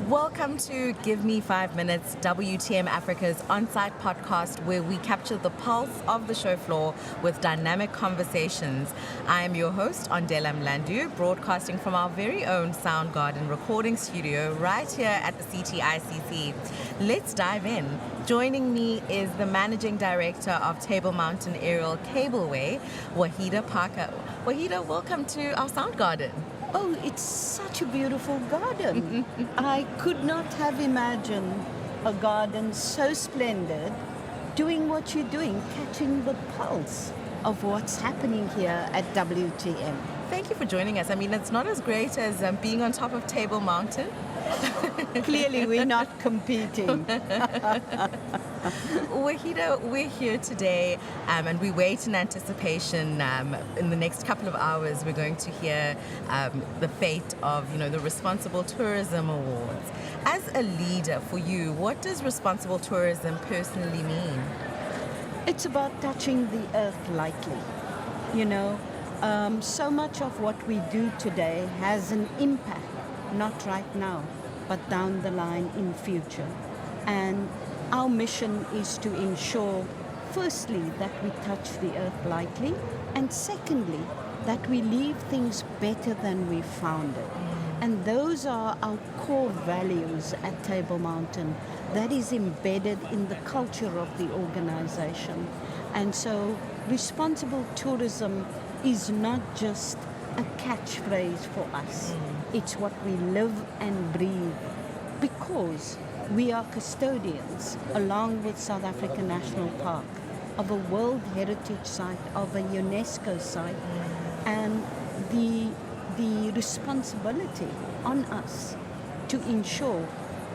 Welcome to Give Me 5 Minutes, WTM Africa's on-site podcast where we capture the pulse of the show floor with dynamic conversations. I am your host, Ondela Mlandu, broadcasting from our very own Soundgarden recording studio right here at the CTICC. Let's dive in. Joining me is the Managing Director of Table Mountain Aerial Cableway, Wahida Parker. Wahida, welcome to our Soundgarden. Oh, it's such a beautiful garden. I could not have imagined a garden so splendid, doing what you're doing, catching the pulse of what's happening here at WTM. Thank you for joining us. I mean, it's not as great as being on top of Table Mountain. Clearly, we're not competing. Wahida, we're here today and we wait in anticipation. In the next couple of hours, we're going to hear the fate of, the Responsible Tourism Awards. As a leader for you, what does responsible tourism personally mean? It's about touching the earth lightly. So much of what we do today has an impact, not right now, but down the line in future. And our mission is to ensure, firstly, that we touch the earth lightly, and secondly, that we leave things better than we found it. And those are our core values at Table Mountain. That is embedded in the culture of the organization. And so responsible tourism is not just a catchphrase for us. It's what we live and breathe, because we are custodians, along with South African National Park, of a World Heritage Site, of a UNESCO site, and the responsibility on us to ensure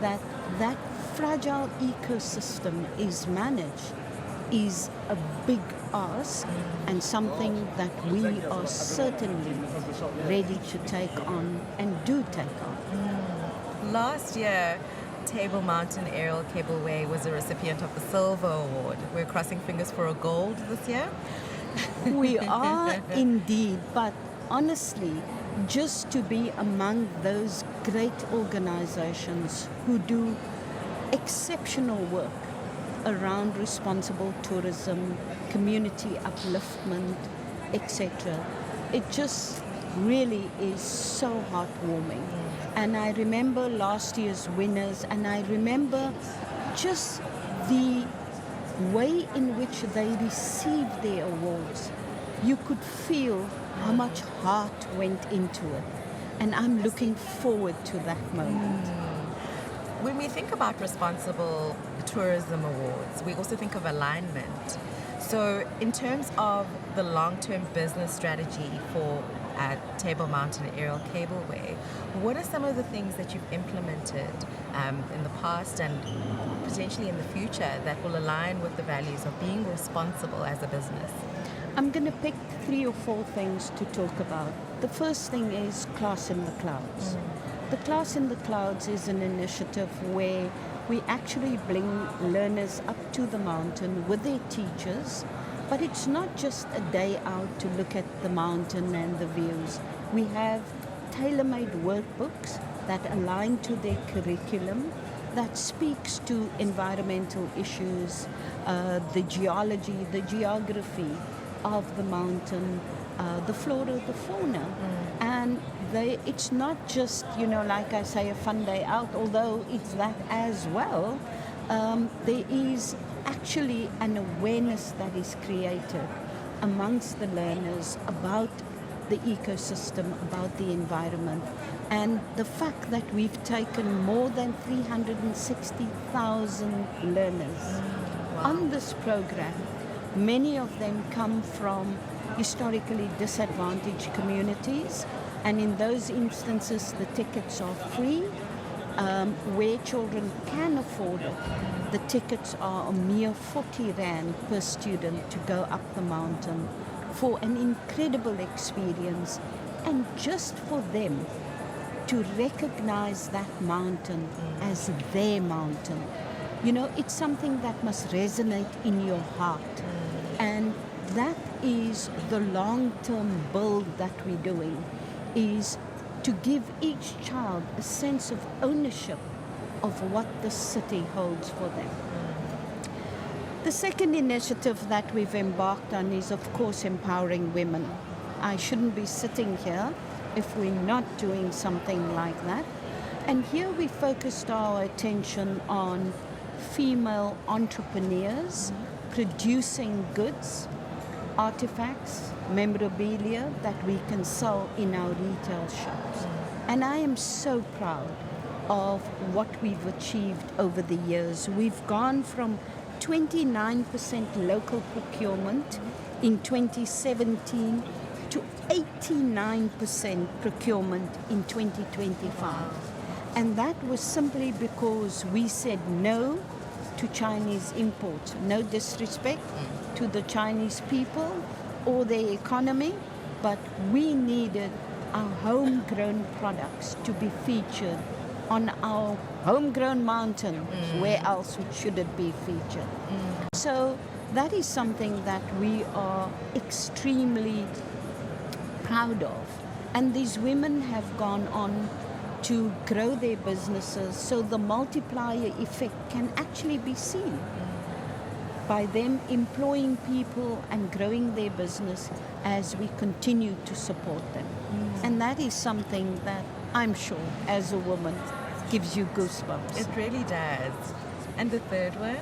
that that fragile ecosystem is managed is a big ask, and something that we are certainly ready to take on and do take on. Last year, Table Mountain Aerial Cableway was a recipient of the Silver Award. We're crossing fingers for a gold this year. We are indeed, but honestly, just to be among those great organizations who do exceptional work around responsible tourism, community upliftment, etc. It just really is so heartwarming. And I remember last year's winners, and I remember just the way in which they received their awards. You could feel how much heart went into it. And I'm looking forward to that moment. When we think about Responsible Tourism Awards, we also think of alignment. So in terms of the long-term business strategy for Table Mountain Aerial Cableway, what are some of the things that you've implemented in the past and potentially in the future that will align with the values of being responsible as a business? I'm going to pick 3 or 4 things to talk about. The first thing is Class in the Clouds. The Class in the Clouds is an initiative where we actually bring learners up to the mountain with their teachers, but it's not just a day out to look at the mountain and the views. We have tailor-made workbooks that align to their curriculum, that speaks to environmental issues, the geology, the geography of the mountain, the flora, the fauna. And it's not just, like I say, a fun day out, although it's that as well. There is actually an awareness that is created amongst the learners about the ecosystem, about the environment. And the fact that we've taken more than 360,000 learners on this program, many of them come from historically disadvantaged communities, and in those instances the tickets are free. Where children can afford it, the tickets are a mere 40 Rand per student to go up the mountain for an incredible experience, and just for them to recognize that mountain as their mountain. It's something that must resonate in your heart. And that is the long-term build that we're doing, is to give each child a sense of ownership of what the city holds for them. The second initiative that we've embarked on is, of course, empowering women. I shouldn't be sitting here if we're not doing something like that. And here we focused our attention on female entrepreneurs producing goods, artifacts, memorabilia that we can sell in our retail shops. And I am so proud of what we've achieved over the years. We've gone from 29% local procurement in 2017 to 89% procurement in 2025. And that was simply because we said no to Chinese imports. No disrespect to the Chinese people or their economy, but we needed our homegrown products to be featured on our homegrown mountain. Where else should it be featured? So that is something that we are extremely proud of. And these women have gone on to grow their businesses, so the multiplier effect can actually be seen by them employing people and growing their business as we continue to support them. And that is something that I'm sure, as a woman, gives you goosebumps. It really does. And the third one?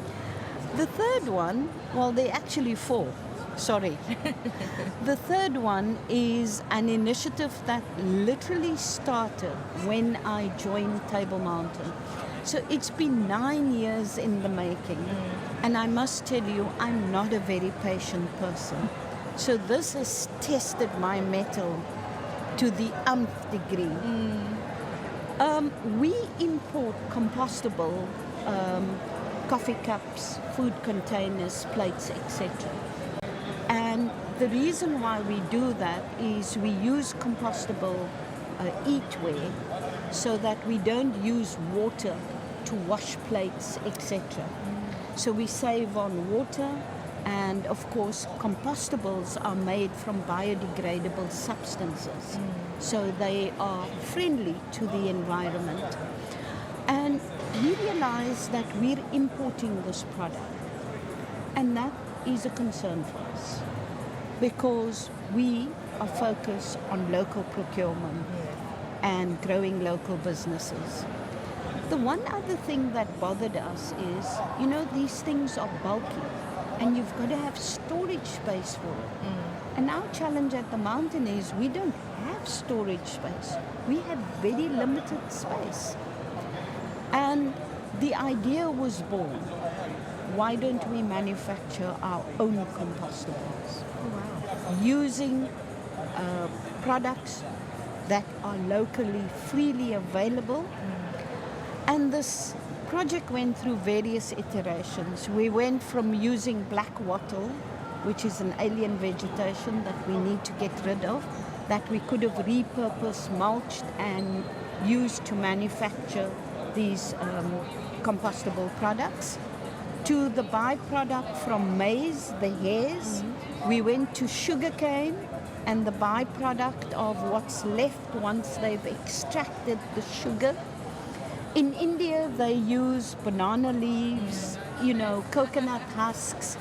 The third one, well, there are actually four. Sorry. The third one is an initiative that literally started when I joined Table Mountain. So it's been 9 years in the making. And I must tell you, I'm not a very patient person. So this has tested my mettle to the nth degree. We import compostable coffee cups, food containers, plates, etc. And the reason why we do that is we use compostable eatware so that we don't use water to wash plates, etc. So we save on water, and of course compostables are made from biodegradable substances. So they are friendly to the environment. And we realize that we're importing this product, and that is a concern for us because we are focused on local procurement and growing local businesses. The one other thing that bothered us is, these things are bulky and you've got to have storage space for it. And our challenge at the mountain is we don't have storage space. We have very limited space. And the idea was born. Why don't we manufacture our own compostables? Using products that are locally freely available. And this project went through various iterations. We went from using black wattle, which is an alien vegetation that we need to get rid of, that we could have repurposed, mulched, and used to manufacture these compostable products, to the byproduct from maize, the hairs. We went to sugarcane and the byproduct of what's left once they've extracted the sugar. In India, they use banana leaves, coconut husks.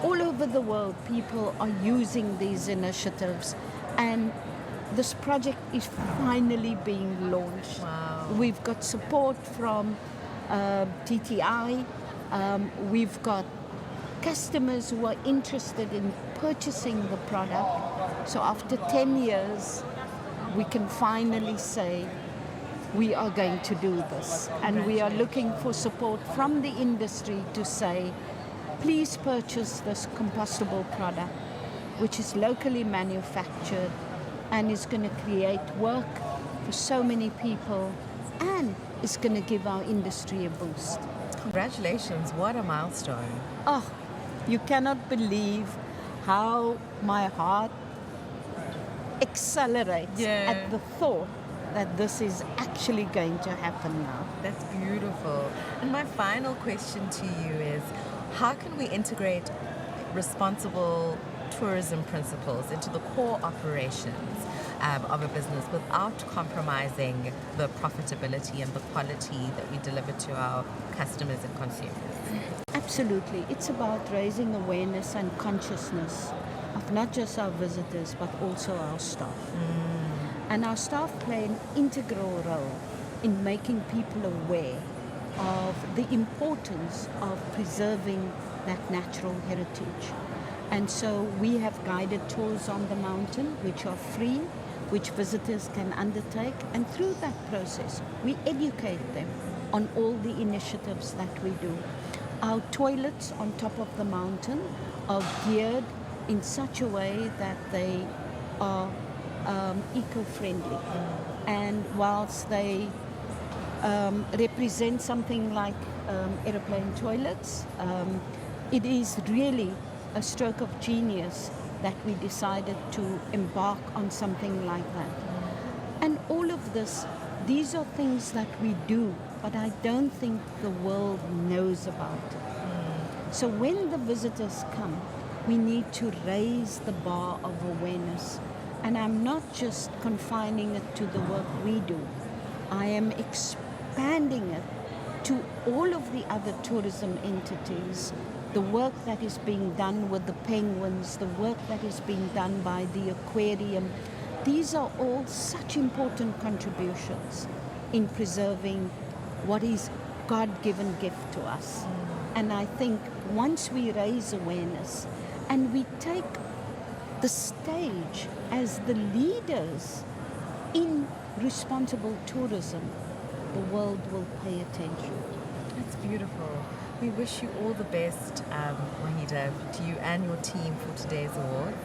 All over the world, people are using these initiatives. And this project is finally being launched. Wow. We've got support from TTI. We've got customers who are interested in purchasing the product. So after 10 years, we can finally say we are going to do this. And we are looking for support from the industry to say, please purchase this compostable product, which is locally manufactured and is going to create work for so many people and is going to give our industry a boost. Congratulations, what a milestone. Oh, you cannot believe how my heart accelerates at the thought that this is actually going to happen now. That's beautiful. And my final question to you is, how can we integrate responsible tourism principles into the core operations? of a business without compromising the profitability and the quality that we deliver to our customers and consumers. Absolutely. It's about raising awareness and consciousness of not just our visitors, but also our staff. And our staff play an integral role in making people aware of the importance of preserving that natural heritage. And so we have guided tours on the mountain, which are free, which visitors can undertake. And through that process, we educate them on all the initiatives that we do. Our toilets on top of the mountain are geared in such a way that they are eco-friendly. And whilst they represent something like aeroplane toilets, it is really a stroke of genius that we decided to embark on something like that. And all of this, these are things that we do, but I don't think the world knows about it. So when the visitors come, we need to raise the bar of awareness. And I'm not just confining it to the work we do. I am expanding it to all of the other tourism entities, the work that is being done with the penguins, the work that is being done by the aquarium. These are all such important contributions in preserving what is God-given gift to us. And I think once we raise awareness and we take the stage as the leaders in responsible tourism, the world will pay attention. That's beautiful. We wish you all the best, Wahida, to you and your team for today's awards.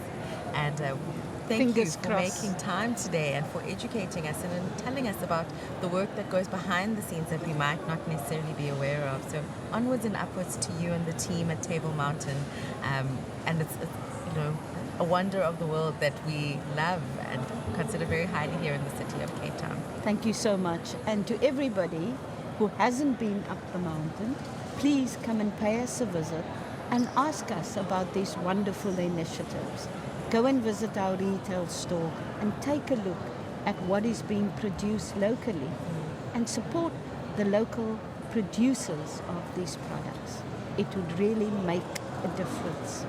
And thank Fingers you for crossed. making time today and for educating us and in telling us about the work that goes behind the scenes that we might not necessarily be aware of. So onwards and upwards to you and the team at Table Mountain. And it's a wonder of the world that we love and consider very highly here in the city of Cape Town. Thank you so much. And to everybody who hasn't been up the mountain, please come and pay us a visit and ask us about these wonderful initiatives. Go and visit our retail store and take a look at what is being produced locally and support the local producers of these products. It would really make a difference.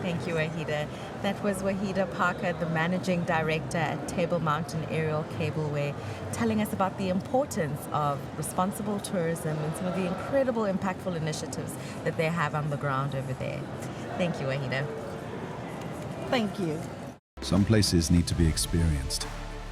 Thank you, Wahida. That was Wahida Parker, the Managing Director at Table Mountain Aerial Cableway, telling us about the importance of responsible tourism and some of the incredible, impactful initiatives that they have on the ground over there. Thank you, Wahida. Thank you. Some places need to be experienced,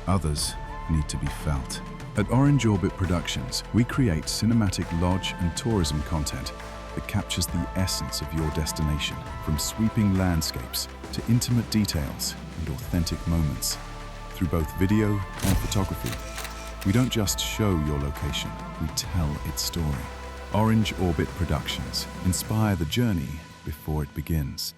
others need to be felt. At Orange Orbit Productions, we create cinematic lodge and tourism content that captures the essence of your destination, from sweeping landscapes to intimate details and authentic moments. Through both video and photography, we don't just show your location, we tell its story. Orange Orbit Productions. Inspire the journey before it begins.